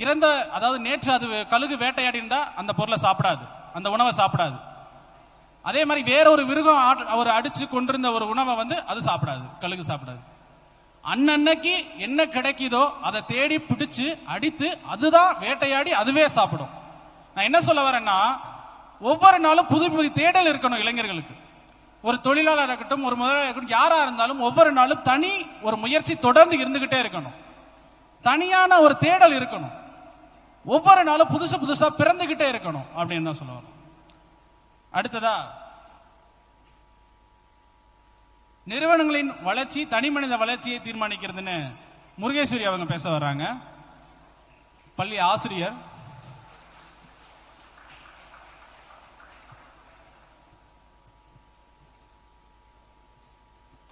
இறந்த, அதாவது நேற்று அது கழுகு வேட்டையாடி இருந்தா அந்த பொருளை சாப்பிடாது, அந்த உணவை சாப்பிடாது. அதே மாதிரி வேற ஒரு மிருகம் அவர் அடிச்சு கொண்டிருந்த ஒரு உணவை அது சாப்பிடாது, கழுகு சாப்பிடாது. அன்னன்னைக்கு என்ன கிடைக்குதோ அதை தேடி பிடிச்சு அடித்து அதுதான் வேட்டையாடி அதுவே சாப்பிடும். நான் என்ன சொல்ல வரேன்னா, ஒவ்வொரு நாளும் புது புது தேடல் இருக்கணும் இளைஞர்களுக்கு. ஒரு தொழிலாளர் இருக்கட்டும், ஒரு முதலாளர் இருக்கட்டும், யாரா இருந்தாலும் ஒவ்வொரு நாளும் தனி ஒரு முயற்சி தொடர்ந்து இருந்துகிட்டே இருக்கணும். தனியான ஒரு தேடல் இருக்கணும். ஒவ்வொரு நாளும் புதுசு புதுசா பிறந்துகிட்டே இருக்கணும் அப்படின்னு தான் சொல்லுவாங்க. அடுத்ததா, நிறுவனங்களின் வளர்ச்சி தனி மனித வளர்ச்சியை தீர்மானிக்கிறதுன்னு முருகேஸ்வரி அவங்க பேச வர்றாங்க. பள்ளி ஆசிரியர்.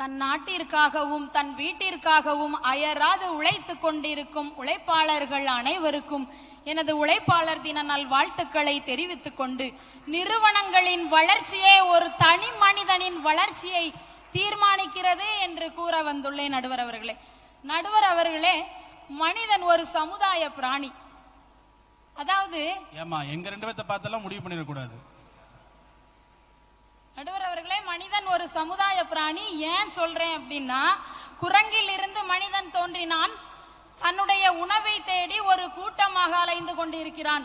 தன் நாட்டிற்காகவும் தன் வீட்டிற்காகவும் அயராது உழைத்துக் கொண்டிருக்கும் உழைப்பாளர்கள் அனைவருக்கும் எனது உழைப்பாளர் தின நல் வாழ்த்துக்களை தெரிவித்துக் கொண்டு, நிறுவனங்களின் வளர்ச்சியே ஒரு தனி மனிதனின் வளர்ச்சியை தீர்மானிக்கிறது என்று கூற வந்துள்ளேன். நடுவர் அவர்களே, மனிதன் ஒரு சமுதாய பிராணி. அதாவது எங்க ரெண்டு பேர்த்த பார்த்தெல்லாம் முடிவு பண்ணிடக்கூடாது. நடுவர் அவர்களே, மனிதன் ஒரு சமுதாய பிராணி. ஏன் சொல்றேன் அப்படின்னா, குரங்கில் இருந்து மனிதன் தோன்றினான். தன்னுடைய உணவை தேடி ஒரு கூட்டமாக அலைந்து கொண்டிருக்கிறான்.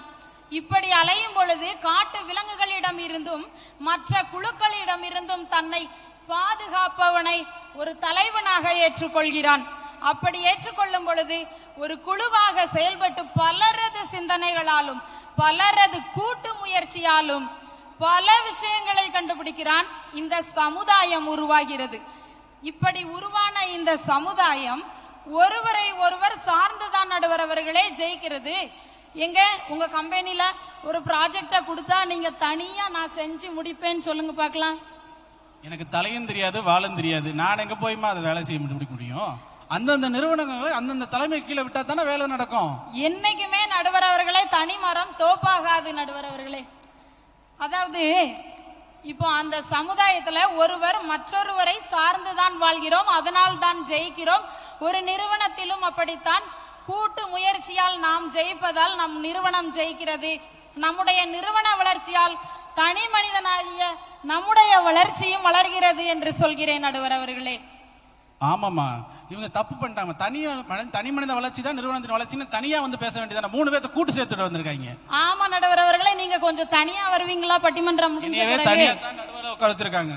இப்படி அலையும் பொழுது காட்டு விலங்குகளிடம் இருந்தும் மற்ற குழுக்களிடம் இருந்தும் தன்னை பாதுகாப்பவனை ஒரு தலைவனாக ஏற்றுக்கொள்கிறான். அப்படி ஏற்றுக்கொள்ளும் பொழுது ஒரு குழுவாக செயல்பட்டு பலரது சிந்தனைகளாலும் பலரது கூட்டு முயற்சியாலும் பல விஷயங்களை கண்டுபிடிக்கிறான். இந்த சமுதாயம் உருவாகிறது. இப்படி உருவான இந்த சமுதாயம் ஒருவரை ஒருவர் சார்ந்துதான் நடுவர் அவர்களே ஜெயிக்கிறது. எங்க உங்க கம்பெனில ஒரு ப்ராஜெக்ட கொடுத்தா நீங்க தனியா நான் செஞ்சு முடிப்பேன்னு சொல்லுங்க பார்க்கலாம். எனக்கு தலையும் தெரியாது வாழும் தெரியாது, நான் எங்க போயுமா அதை வேலை செய்ய முடிக்க முடியும்? அந்தந்த நிறுவனங்களை அந்தந்த தலைமை கீழே விட்டா தானே வேலை நடக்கும். என்னைக்குமே நடுவர் அவர்களே தனி மரம் தோப்பாகாது நடுவர் அவர்களே. அதாவது இப்போ அந்த சமுதாயத்துல ஒருவர் மற்றொருவரை சார்ந்துதான் வாழ்கிறோம், அதனால் தான் ஜெயிக்கிறோம். ஒரு நிறுவனத்திலும் அப்படித்தான். கூட்டு முயற்சியால் நாம் ஜெயிப்பதால் நம் நிறுவனம் ஜெயிக்கிறது. நம்முடைய நிறுவன வளர்ச்சியால் தனி மனிதனாகிய நம்முடைய வளர்ச்சியும் வளர்கிறது என்று சொல்கிறேன் நடுவர் அவர்களே. ஆமாமா, இவங்க தப்பு பண்ணிட்டாங்க. தனி மனித வளர்ச்சி தான் நிறுவனத்தின் வளர்ச்சின்னு தனியா பேச வேண்டியதான. 3 பேர்த்த கூட்டு சேர்த்துட்டு வந்திருக்காங்க. ஆமா நடுவர் அவர்களே, நீங்க கொஞ்சம் தனியா வருவீங்களா? பட்டிமன்றம் உட்கார வச்சிருக்காங்க.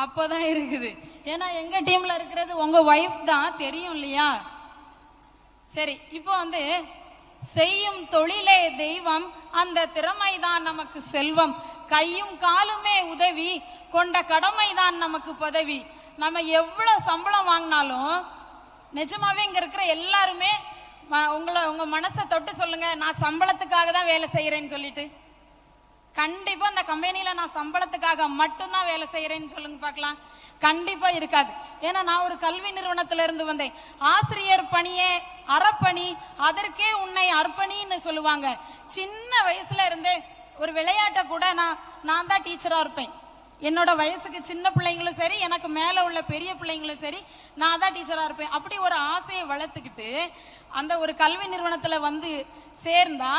அப்பதான் இருக்குது. ஏன்னா எங்க டீம்ல இருக்கிறது உங்க வைஃப் தான், தெரியும் இல்லையா? சரி, இப்போ செய்யும் தொழிலே தெய்வம், அந்த திறமைதான் நமக்கு செல்வம். கையும் காலுமே உதவி, கொண்ட கடமைதான் நமக்கு பதவி. நம்ம எவ்வளவு சம்பளம் வாங்கினாலும் நிஜமாவே இங்க இருக்கிற எல்லாருமே உங்க மனசை தொட்டு சொல்லுங்க, நான் சம்பளத்துக்காக தான் வேலை செய்யறேன்னு சொல்லிட்டு. கண்டிப்பா அந்த கம்பெனில நான் சம்பளத்துக்காக மட்டும்தான் வேலை செய்யறேன்னு சொல்லுங்க பார்க்கலாம். கண்டிப்பா இருக்காது. ஏன்னா நான் ஒரு கல்வி நிறுவனத்துல இருந்து வந்தேன். ஆசிரியர் பணியே அறப்பணி, அதற்கே உன்னை அர்ப்பணின்னு சொல்லுவாங்க. சின்ன வயசுல இருந்தே ஒரு விளையாட்டை கூட நான் தான் டீச்சரா இருப்பேன். என்னோட வயசுக்கு சின்ன பிள்ளைங்களும் சரி, எனக்கு மேல உள்ள பெரிய பிள்ளைங்களும் சரி, நான் தான் டீச்சரா இருப்பேன். அப்படி ஒரு ஆசையை வளர்த்துக்கிட்டு அந்த ஒரு கல்வி நிறுவனத்துல சேர்ந்தா,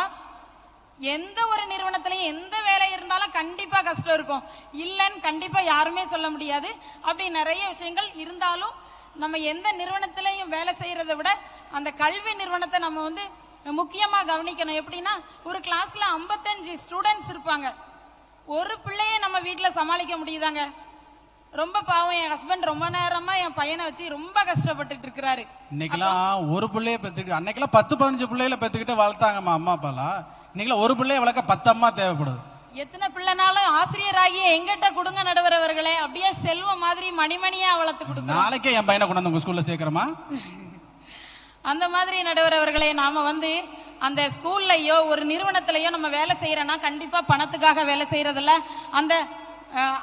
எந்த ஒரு நிறுவனத்திலையும் எந்த வேலை இருந்தாலும் கண்டிப்பா கஷ்டம் இருக்கும், இல்லைன்னு கண்டிப்பா யாருமே சொல்ல முடியாது. அப்படி நிறைய விஷயங்கள் இருந்தாலும் நம்ம எந்த நிறுவனத்திலையும் வேலை செய்யறதை விட அந்த கல்வி நிறுவனத்தை நம்ம முக்கியமா கவனிக்கணும். எப்படின்னா, ஒரு கிளாஸ்ல 55 ஸ்டூடெண்ட்ஸ் இருப்பாங்க. ஒரு பிள்ளைய நம்ம வீட்டுல சமாளிக்க முடியுதாங்க? ரொம்ப பாவம். என் ஹஸ்பண்ட் ரொம்ப நேரமா என் பையனை வச்சு ரொம்ப கஷ்டப்பட்டுட்டு இருக்கிறாரு. இன்னைக்கெல்லாம் ஒரு பிள்ளைய பெத்துக்கிட்டு, அன்னைக்கெல்லாம் 10-15 பிள்ளைகளை பெத்துக்கிட்டு வளர்த்தாங்கம்மா அம்மா அப்பாலாம். இன்னைக்கெல்லாம் ஒரு பிள்ளைய வளர்க்க 10 அம்மா தேவைப்படுது. எத்தனை பிள்ளைனாலும் ஆசிரியராகிய எங்கிட்ட கொடுங்க நடுவர் அவர்களே, அப்படியே செல்வம் மாதிரி மணிமணியா வளர்த்து கொடுங்க. நாளைக்கே என் பையனை கொண்டு வந்து உங்க ஸ்கூல்ல சேர்க்கிறோமா? அந்த மாதிரி நடுவர் அவர்களே, நாம அந்த ஸ்கூல்லையோ ஒரு நிறுவனத்திலையோ நம்ம வேலை செய்யறோம்னா கண்டிப்பா பணத்துக்காக வேலை செய்யறதில்ல. அந்த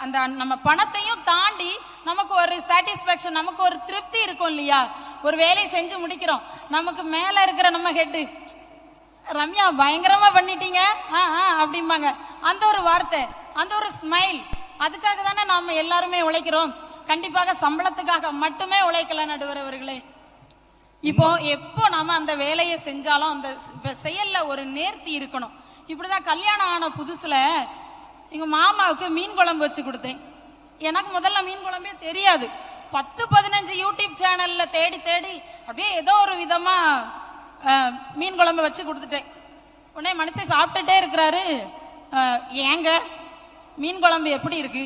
அந்த நம்ம பணத்தையும் தாண்டி நமக்கு ஒரு சாட்டிஸ்பாக்சன், நமக்கு ஒரு திருப்தி இருக்கும் இல்லையா? ஒரு வேலையை செஞ்சு முடிக்கிறோம், நமக்கு மேல இருக்கிற நம்ம ஹெட் ரம்யா பயங்கரமா பண்ணிட்டீங்க அப்படிம்பாங்க. அந்த ஒரு வார்த்தை, அந்த ஒரு ஸ்மைல், அதுக்காக தானே நாம எல்லாருமே உழைக்கிறோம். கண்டிப்பாக சம்பளத்துக்காக மட்டுமே உழைக்கல நடுவர் அவர்களே. இப்போ எப்போ நாம அந்த வேலையை செஞ்சாலும் அந்த செயல்ல ஒரு நேர்த்தி இருக்கணும். இப்படிதான் கல்யாணம் ஆன புதுசுல எங்க மாமாவுக்கு மீன் குழம்பு வச்சு கொடுத்தேன். எனக்கு முதல்ல மீன் குழம்பே தெரியாது. 10-15 யூடியூப் சேனல்ல தேடி தேடி அப்படியே ஏதோ ஒரு விதமா மீன் குழம்பு வச்சு கொடுத்துட்டேன். உடனே மனுஷன் சாப்பிட்டுட்டே இருக்கிறாரு, ஏங்க மீன் குழம்பு எப்படி இருக்கு?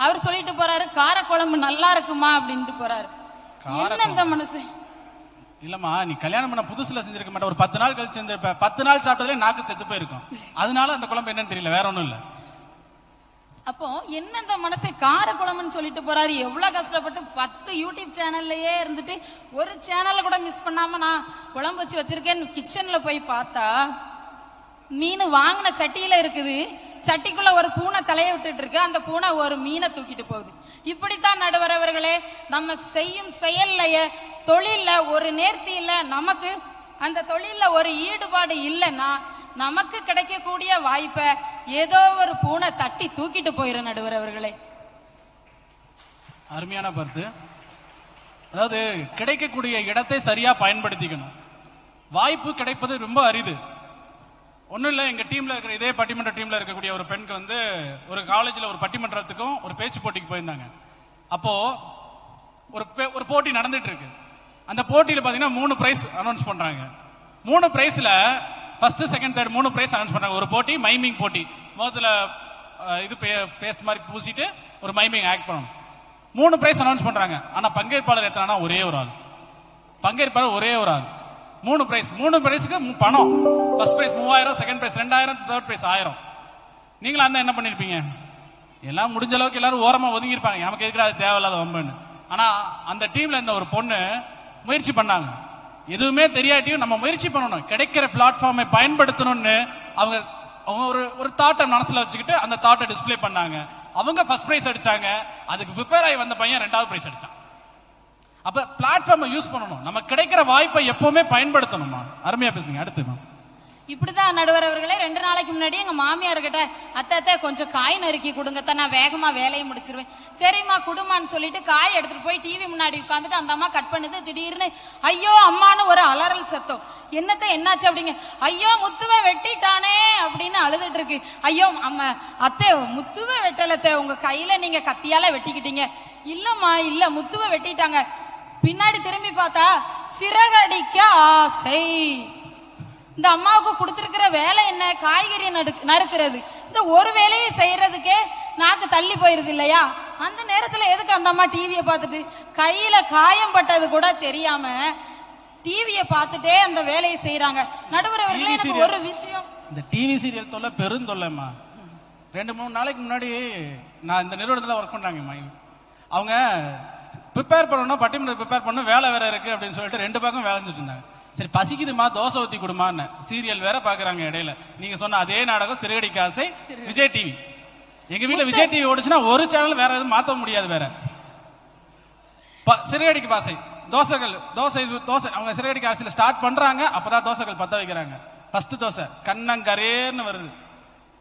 அவர் சொல்லிட்டு போறாரு, கார குழம்பு நல்லா இருக்குமா அப்படின்ட்டு போறாரு. என்ன இந்த மனுஷன்? இல்லம்மா, நீ கல்யாணம் பண்ண புதுசுல செஞ்சிருக்க மாட்டேன், ஒரு 10 நாள் கழிச்சு செஞ்சிருப்ப. 10 நாள் சாப்பிட்டதுல நாக்கு செத்து போயிருக்கும். அதனால அந்த குழம்பு என்னன்னு தெரியல, வேற ஒண்ணும் இல்ல. அப்போ என்ன இந்த மனசை கார குழம்புன்னு சொல்லிட்டு போறாரு? எவ்வளவு கஷ்டப்பட்டு 10 யூடியூப் சேனல்லயே இருந்துட்டு ஒரு சேனல்ல கூட மிஸ் பண்ணாம நான் குழம்பு வச்சு வச்சிருக்கேன். கிச்சன்ல போய் பார்த்தா மீன் வாங்கின சட்டியில இருக்குது, சட்டிக்குள்ள ஒரு பூனை தலையை விட்டுட்டு இருக்கு, அந்த பூனை ஒரு மீனை தூக்கிட்டு போகுது. இப்படித்தான் நடுவர் அவர்களே, நம்ம செய்யும் செயல்லைய தொழில்ல ஒரு நேர்த்தி இல்ல, நமக்கு அந்த தொழில்ல ஒரு ஈடுபாடு இல்லைன்னா நமக்கு கிடைக்கக்கூடிய வாய்ப்பை ஏதோ ஒரு பூனை தட்டி தூக்கிட்டு போயிடும் நடுவர் அவர்களே. அருமையான கருத்து. அதாவது கிடைக்கக்கூடிய இடத்தை சரியா பயன்படுத்திக்கணும். வாய்ப்பு கிடைப்பது ரொம்ப அரிது. ஒன்றும் இல்லை, எங்கள் டீமில் இருக்கிற இதே பட்டிமன்ற டீமில் இருக்கக்கூடிய ஒரு பெண்க்கு வந்து ஒரு காலேஜில் ஒரு பட்டிமன்றத்துக்கும் ஒரு பேச்சு போட்டிக்கு போயிருந்தாங்க. அப்போது ஒரு போட்டி நடந்துட்டு இருக்கு. அந்த போட்டியில் பார்த்தீங்கன்னா 3 பிரைஸ் அனௌன்ஸ் பண்ணுறாங்க. 3 பிரைஸில் first, second, third 3 prize announce பண்ணுறாங்க. ஒரு போட்டி மைமிங் போட்டி, முகத்தில் இது பேஸ்ட் மாதிரி பூசிட்டு ஒரு மைமிங் ஆக்ட் பண்ணணும். 3 பிரைஸ் அனௌன்ஸ் பண்ணுறாங்க. ஆனால் பங்கேற்பாளர் எத்தனைனா ஒரே ஒரு ஆள். பங்கேற்பாளர் ஒரே ஒரு ஆள். 3 பிரைஸ், 3 பிரைஸுக்கு பணம். First prize 3000, second prize 2000, third prize 1000. நீங்களும் அந்த என்ன பண்ணிருப்பீங்க? எல்லாம் முடிஞ்ச அளவுக்கு எல்லாரும் ஓரமா ஒதுங்கிருப்பாங்க, நமக்கு எதுக்கு அது தேவையில்லாத வம்புன்னு. ஆனா அந்த டீம்ல இருந்த ஒரு பொண்ணு முயற்சி பண்ணாங்க. எதுவுமே தெரியாட்டியும் நம்ம முயற்சி பண்ணணும், கிடைக்கிற பிளாட்ஃபார்மை பயன்படுத்தணும்னு அவங்க ஒரு தாட்டை மனசுல வச்சுக்கிட்டு அந்த தாட்டை டிஸ்பிளே பண்ணாங்க. அவங்க ஃபர்ஸ்ட் பிரைஸ் அடிச்சாங்க. அதுக்கு ப்ரிப்பேர் ஆகி வந்த பையன் 2வது பிரைஸ் அடிச்சான். அப்ப பிளாட்ஃபார்மை யூஸ் பண்ணணும், நம்ம கிடைக்கிற வாய்ப்பை எப்பவுமே பயன்படுத்தணுமா. அருமையா பேசுங்க. அடுத்து இப்படிதான் நடுவர் அவர்களே, 2 நாளைக்கு முன்னாடி எங்க மாமியார் கிட்ட, அத்தை கொஞ்சம் காய் நறுக்கி கொடுங்கத்தான், நான் வேகமா வேலையை முடிச்சிருவேன். சரிம்மா குடுமான்னு சொல்லிட்டு காய் எடுத்துட்டு போய் டிவி முன்னாடி உட்காந்துட்டு அந்த அம்மா கட் பண்ணுது. திடீர்னு ஐயோ அம்மானு ஒரு அலறல் சத்தம். என்னத்த என்னாச்சு அப்படிங்க. ஐயோ முத்துவை வெட்டிட்டானே அப்படின்னு அழுதுட்டு இருக்கு. ஐயோ அம்மா அத்தை முத்துவை வெட்டலத்தை, உங்க கையில நீங்க கத்தியால வெட்டிக்கிட்டீங்க. இல்லம்மா இல்ல, முத்துவை வெட்டிட்டாங்க. பின்னாடி திரும்பி பார்த்தா சிறகடிக்க ஆசை. இந்த அம்மாவுக்கு கொடுத்திருக்கிற வேலை என்ன? காய்கறி நறுக்கிறது. இந்த ஒரு வேலையை செய்யறதுக்கே நாக்கு தள்ளி போயிருது இல்லையா? அந்த நேரத்துல எதுக்கு அந்த அம்மா டிவியை பார்த்துட்டு, கையில காயம் பட்டது கூட தெரியாம டிவியை பார்த்துட்டே அந்த வேலையை செய்யறாங்க. நடுவர் அவர்களே, எனக்கு ஒரு விஷயம், இந்த டிவி சீரியல் தொல்லை பெருந்தொல்லைம்மா. 2-3 நாளைக்கு முன்னாடி நான் இந்த நிறுவனத்துல ஒர்க் பண்றாங்கம்மா. அவங்க ப்ரிப்பேர் பண்ணணும், பட்டிமன்றத்துக்கு ப்ரிப்பேர் பண்ணணும், வேலை வேற இருக்கு அப்படின்னு சொல்லிட்டு 2 பக்கம் வேலை செஞ்சுட்டு இருந்தாங்க. சரி பசிக்குதுமா தோசை ஊத்தி கொடுமான்னு சீரியல் வேற பாக்குறாங்க. இடையில நீங்க சொன்ன அதே நாடகம் சிறுகடிக்க ஆசை, விஜய் டிவி. எங்க வீட்டுல விஜய் டிவி ஓடுச்சுன்னா ஒரு சேனல் வேற எதுவும் மாத்த முடியாது. வேற சிறுகடிக்கு ஆசை தோசைகள், தோசை அவங்க சிறுகடிக்க ஆசையில ஸ்டார்ட் பண்றாங்க. அப்பதான் தோசைகள் பத்த வைக்கிறாங்க. ஃபர்ஸ்ட் தோசை கண்ணங்கரேன்னு வருது.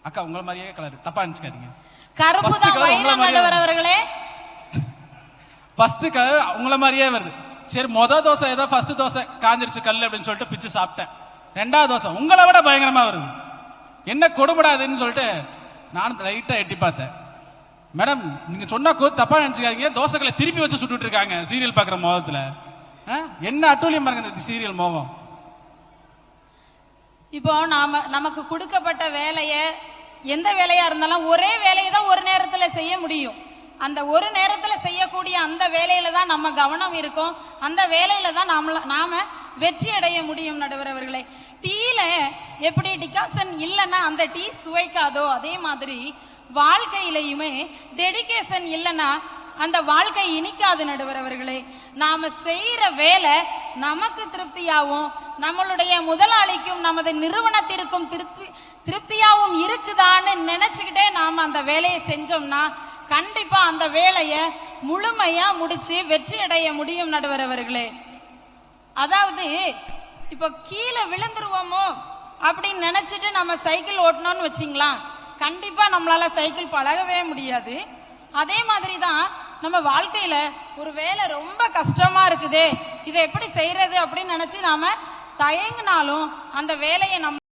அக்கா உங்களை மாதிரியே கலர், தப்பா நினைச்சுக்காதீங்க. ஃபர்ஸ்ட் உங்களை மாதிரியே வருது. சரி தோசை ஏதோ ஃபர்ஸ்ட் தோசை காஞ்சிருச்சு கல் அப்படின்னு சொல்லிட்டு பிச்சு சாப்பிட்டேன். 2வது தோசை உங்களை விட பயங்கரமா வருது. என்ன கொடுபடாதுன்னு சொல்லிட்டு நான் லைட்டா எட்டி பார்த்தேன். மேடம் நீங்க சொன்னா தப்பா நினைச்சுக்காதீங்க, தோசைகளை திருப்பி வச்சு சுட்டுட்டு இருக்காங்க சீரியல் பாக்குற மோகத்துல. என்ன அட்டூழியம் பாருங்க இந்த சீரியல் மோகம். இப்போ நமக்கு கொடுக்கப்பட்ட வேலைய, எந்த வேலையா இருந்தாலும் ஒரே வேலையை தான் ஒரு நேரத்துல செய்ய முடியும். அந்த ஒரு நேரத்துல செய்யக்கூடிய அந்த வேலையில தான் நம்ம கவனம் இருக்கும். அந்த வேலையில தான் நாம வெற்றி அடைய முடியும். நடுவர் அவர்களே, டீல எப்படி டிகாஷன் இல்லைன்னா அந்த டீ சுவைக்காதோ, அதே மாதிரி வாழ்க்கையிலையுமே டெடிகேஷன் இல்லைன்னா அந்த வாழ்க்கை இனிக்காது. நடுவர் அவர்களே, நாம செய்யற வேலை நமக்கு திருப்தியாகவும் நம்மளுடைய முதலாளிக்கும் நமது நிறுவனத்திற்கும் திருப்தியாகவும் இருக்குதான்னு நினைச்சுக்கிட்டே நாம அந்த வேலையை செஞ்சோம்னா கண்டிப்பா அந்த வேலையை முழுமையா முடிச்சு வெற்றி அடைய முடியும். நடுவர் அவர்களே, அதாவது இப்ப கீழே விழுந்துருவோமோ அப்படின்னு நினைச்சிட்டு நம்ம சைக்கிள் ஓட்டணும்னு வச்சிங்களா, கண்டிப்பா நம்மளால சைக்கிள் பழகவே முடியாது. அதே மாதிரிதான் நம்ம வாழ்க்கையில ஒரு வேலை ரொம்ப கஷ்டமா இருக்குதே, இதை எப்படி செய்யறது அப்படின்னு நினைச்சு நாம தயங்கினாலும் அந்த வேலையை நம்ம